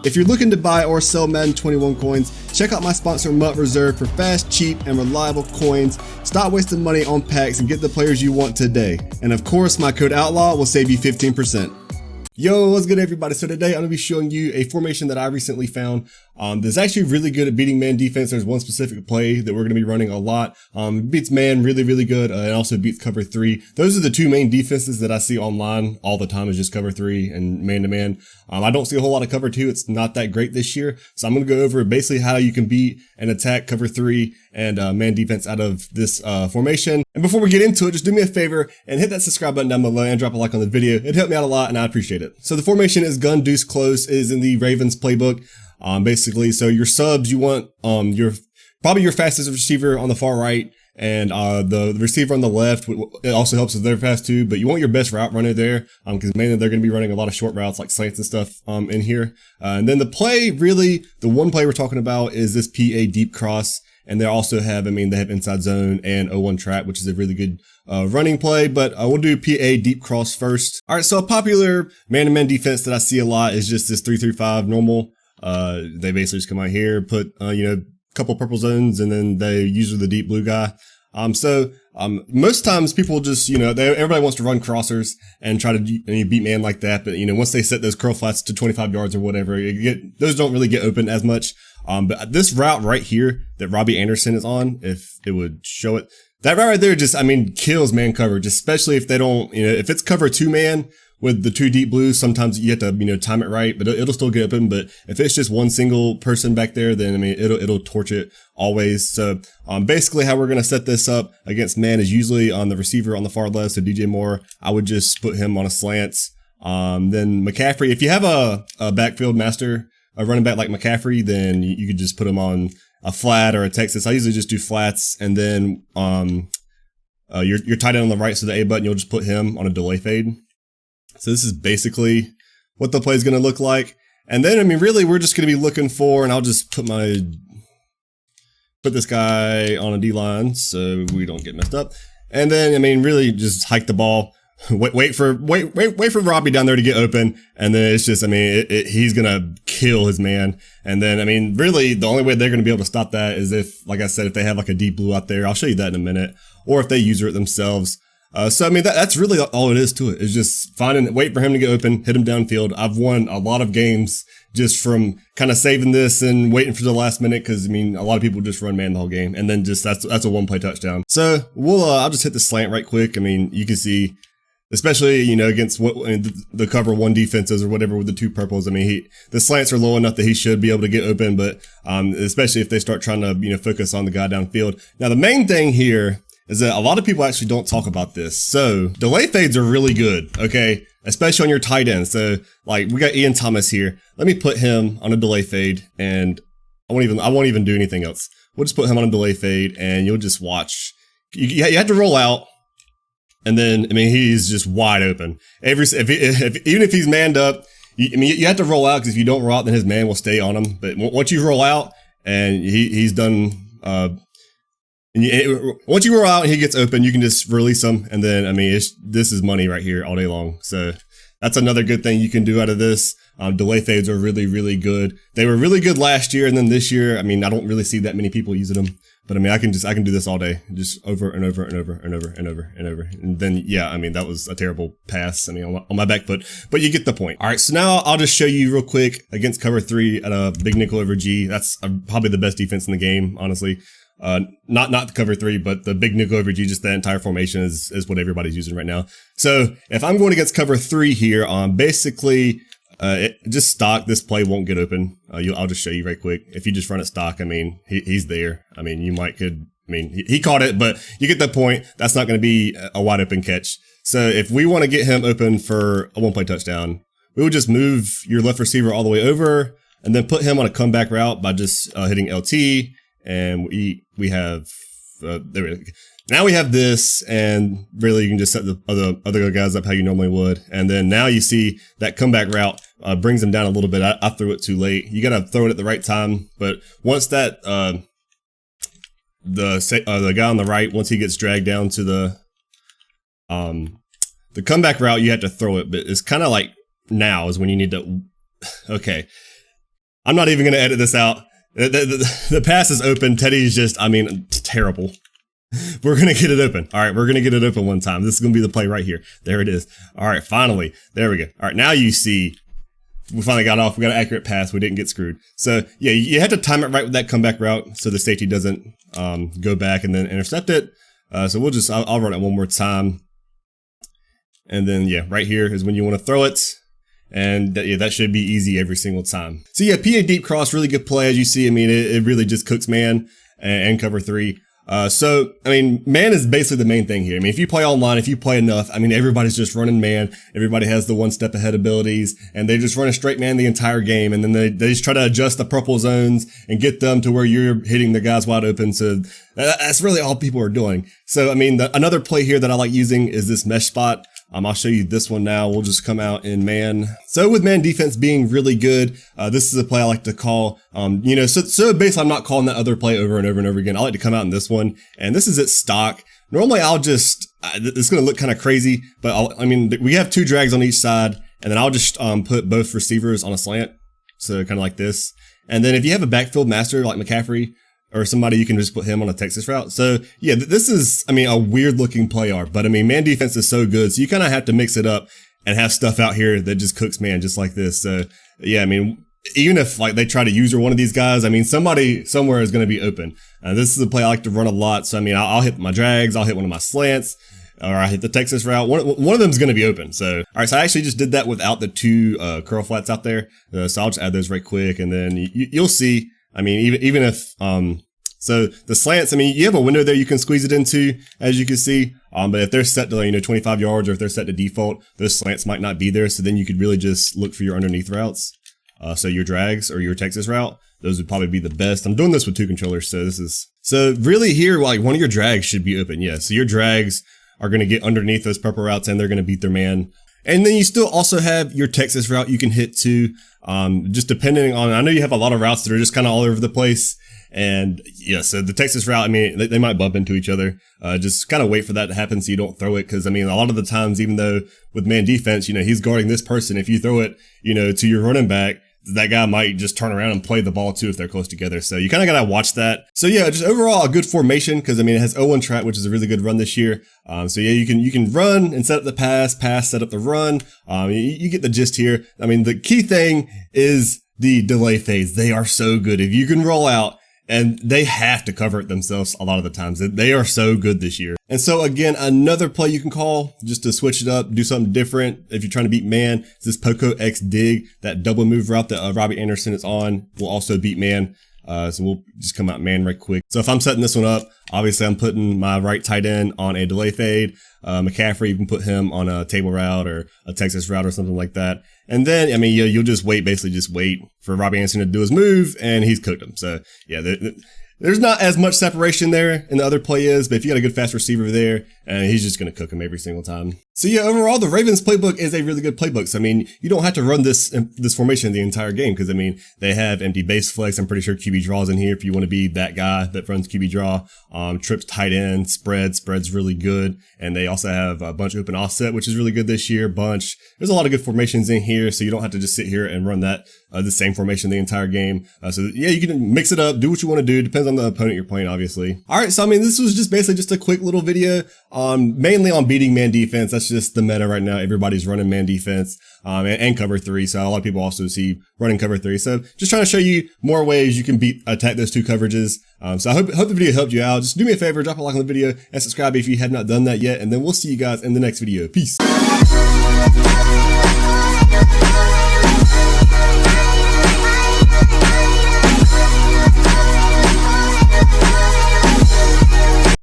If you're looking to buy or sell Madden 21 coins, check out my sponsor MUT Reserve for fast, cheap, and reliable coins. Stop wasting money on packs and get the players you want today. And of course, my code OUTLAW will save you 15%. Yo, what's good everybody? So today I'm going to be showing you a formation that I recently found that's actually really good at beating man defense. There's one specific play that we're going to be running a lot. It beats man really good, and also beats cover 3. Those are the two main defenses that I see online all the time, is just cover 3 and man to man. I don't see a whole lot of cover 2. It's not that great this year. So I'm going to go over basically how you can beat and attack cover 3 and man defense out of this formation. And before we get into it, just do me a favor and hit that subscribe button down below and drop a like on the video. It'd help me out a lot and I appreciate it. So the formation is gun deuce close, is in the Ravens playbook. Basically, so your subs, you want probably your fastest receiver on the far right, and the receiver on the left. It also helps if they're fast too, but you want your best route runner there, because mainly they're going to be running a lot of short routes like slants and stuff in here. And then the play, really, the one play we're talking about is this PA deep cross. And they also have, they have inside zone and 0-1 trap, which is a really good running play, but we'll do PA deep cross first. All right, so a popular man-to-man defense that I see a lot is just this 3-3-5 normal. They basically just come out here, put, a couple purple zones, and then they usually the deep blue guy. Most times people just, everybody wants to run crossers and try to beat man like that. But, once they set those curl flats to 25 yards or whatever, those don't really get open as much. But this route right here that Robbie Anderson is on, if it would show it, that route right there just, kills man coverage, especially if they don't, if it's cover 2 man with the 2 deep blues, sometimes you have to, time it right, but it'll still get open. But if it's just one single person back there, then, it'll torch it always. So, basically how we're going to set this up against man is usually on the receiver on the far left. So DJ Moore, I would just put him on a slants. Then McCaffrey, if you have a backfield master, a running back like McCaffrey, then you could just put him on a flat or a Texas. I usually just do flats, and then, your tight end on the right, so the A button, you'll just put him on a delay fade. So this is basically what the play is going to look like. And then, really, we're just going to be looking for, and I'll just put this guy on a D line so we don't get messed up. And then, really just hike the ball, wait for Robbie down there to get open. And then it's just, he's going to kill his man. And then, really the only way they're going to be able to stop that is if, like I said, if they have like a deep blue out there. I'll show you that in a minute. Or if they user it themselves. So that's really all it is to it. Is just wait for him to get open, hit him downfield. I've won a lot of games just from kind of saving this and waiting for the last minute, because a lot of people just run man the whole game, and then just that's a one play touchdown. So I'll just hit the slant right quick. You can see, especially against the cover 1 defenses or whatever with the 2 purples. The slants are low enough that he should be able to get open, but especially if they start trying to focus on the guy downfield. Now the main thing here is that a lot of people actually don't talk about this. So delay fades are really good, okay? Especially on your tight end. So like we got Ian Thomas here. Let me put him on a delay fade, and I won't even do anything else. We'll just put him on a delay fade, and you'll just watch. You have to roll out, and then he's just wide open. Even if he's manned up, you have to roll out, because if you don't roll out, then his man will stay on him. But once you roll out and he's done. Once you roll out and he gets open, you can just release him. And then, this is money right here all day long. So that's another good thing you can do out of this. Delay fades are really good. They were really good last year. And then this year, I don't really see that many people using them. But I can do this all day, just over and over and over and over and over and over. And then, yeah, that was a terrible pass, on my back foot, but you get the point. All right. So now I'll just show you real quick against cover 3 at a big nickel over G. That's probably the best defense in the game, honestly. Not the cover 3, but the big nickel over G, just that entire formation is what everybody's using right now. So if I'm going against cover 3 here, basically, just stock, this play won't get open. I'll just show you right quick. If you just run it stock, he's there. He caught it, but you get the point. That's not going to be a wide open catch. So if we want to get him open for a 1-play touchdown, we would just move your left receiver all the way over and then put him on a comeback route by just hitting LT. And we have, there we go. Now we have this, and really you can just set the other guys up how you normally would. And then now you see that comeback route brings them down a little bit. I threw it too late. You got to throw it at the right time. But once that, the guy on the right, once he gets dragged down to the comeback route, you have to throw it. But it's kind of like now is when you need to, okay. I'm not even going to edit this out. The pass is open. Teddy's just, I mean, terrible. We're going to get it open. All right, we're going to get it open one time. This is going to be the play right here. There it is. All right, finally. There we go. All right, now you see we finally got off. We got an accurate pass. We didn't get screwed. So, yeah, you have to time it right with that comeback route so the safety doesn't go back and then intercept it. So we'll just, I'll run it one more time. And then, yeah, right here is when you want to throw it. And yeah, that should be easy every single time. So yeah, PA deep cross, really good play. As you see, I mean, it really just cooks man and cover 3. So, I mean, man is basically the main thing here. I mean, if you play online, if you play enough, I mean, everybody's just running man. Everybody has the one step ahead abilities and they just run a straight man the entire game. And then they just try to adjust the purple zones and get them to where you're hitting the guys wide open. So that's really all people are doing. So, I mean, another play here that I like using is this mesh spot. I'll show you this one now. We'll just come out in man. So with man defense being really good, this is a play I like to call, you know, so basically I'm not calling that other play over and over and over again. I like to come out in this one, and this is its stock. Normally I'll just, it's going to look kind of crazy, but I mean, we have 2 drags on each side, and then I'll just put both receivers on a slant. So kind of like this. And then if you have a backfield master like McCaffrey, or somebody, you can just put him on a Texas route. So yeah, this is, I mean, a weird looking play art, but I mean, man defense is so good. So you kind of have to mix it up and have stuff out here that just cooks man just like this. So yeah, I mean, even if like they try to use one of these guys, I mean, somebody somewhere is going to be open. This is a play I like to run a lot. So I mean, I'll hit my drags, I'll hit one of my slants, or I hit the Texas route. One of them is going to be open. So, all right. So I actually just did that without the 2 curl flats out there. So I'll just add those right quick. And then you'll see, I mean, even if, so the slants, I mean, you have a window there you can squeeze it into, as you can see. But if they're set to, 25 yards, or if they're set to default, those slants might not be there. So then you could really just look for your underneath routes. So your drags or your Texas route, those would probably be the best. I'm doing this with 2 controllers. So really here, like one of your drags should be open. Yeah. So your drags are going to get underneath those purple routes and they're going to beat their man. And then you still also have your Texas route you can hit too. Just depending on, I know you have a lot of routes that are just kind of all over the place. And yeah, so the Texas route, I mean, they might bump into each other. Just kind of wait for that to happen so you don't throw it. Cause I mean, a lot of the times, even though with man defense, he's guarding this person. If you throw it, to your running back, that guy might just turn around and play the ball too if they're close together. So you kind of got to watch that. So yeah, just overall a good formation. Cause I mean, it has 0-1 trap, which is a really good run this year. So yeah, you can run and set up the pass, set up the run. You get the gist here. I mean, the key thing is the delay phase. They are so good. If you can roll out, and they have to cover it themselves a lot of the times. They are so good this year. And so again, another play you can call just to switch it up, do something different. If you're trying to beat man, is this Poco X dig, that double move route that Robbie Anderson is on will also beat man. So we'll just come out man right quick. So if I'm setting this one up, obviously I'm putting my right tight end on a delay fade. McCaffrey, you can put him on a table route or a Texas route or something like that. And then, I mean, you'll just wait for Robbie Anderson to do his move, and he's cooked him. So yeah, there's not as much separation there in the other play is, but if you got a good fast receiver there, he's just going to cook him every single time. So yeah, overall, the Ravens playbook is a really good playbook. So I mean, you don't have to run this formation the entire game because I mean, they have empty base flex. I'm pretty sure QB draws in here if you want to be that guy that runs QB draw. Trips tight end, spread's really good. And they also have a bunch open offset, which is really good this year. There's a lot of good formations in here. So you don't have to just sit here and run the same formation the entire game. So yeah, you can mix it up, do what you want to do. Depends on the opponent you're playing, obviously. All right. So I mean, this was just basically just a quick little video mainly on beating man defense. That's just the meta right now. Everybody's running man defense, and cover 3. So a lot of people also see running cover 3. So just trying to show you more ways you can attack those 2 coverages. So I hope the video helped you out. Just do me a favor, drop a like on the video and subscribe if you have not done that yet. And then we'll see you guys in the next video. Peace.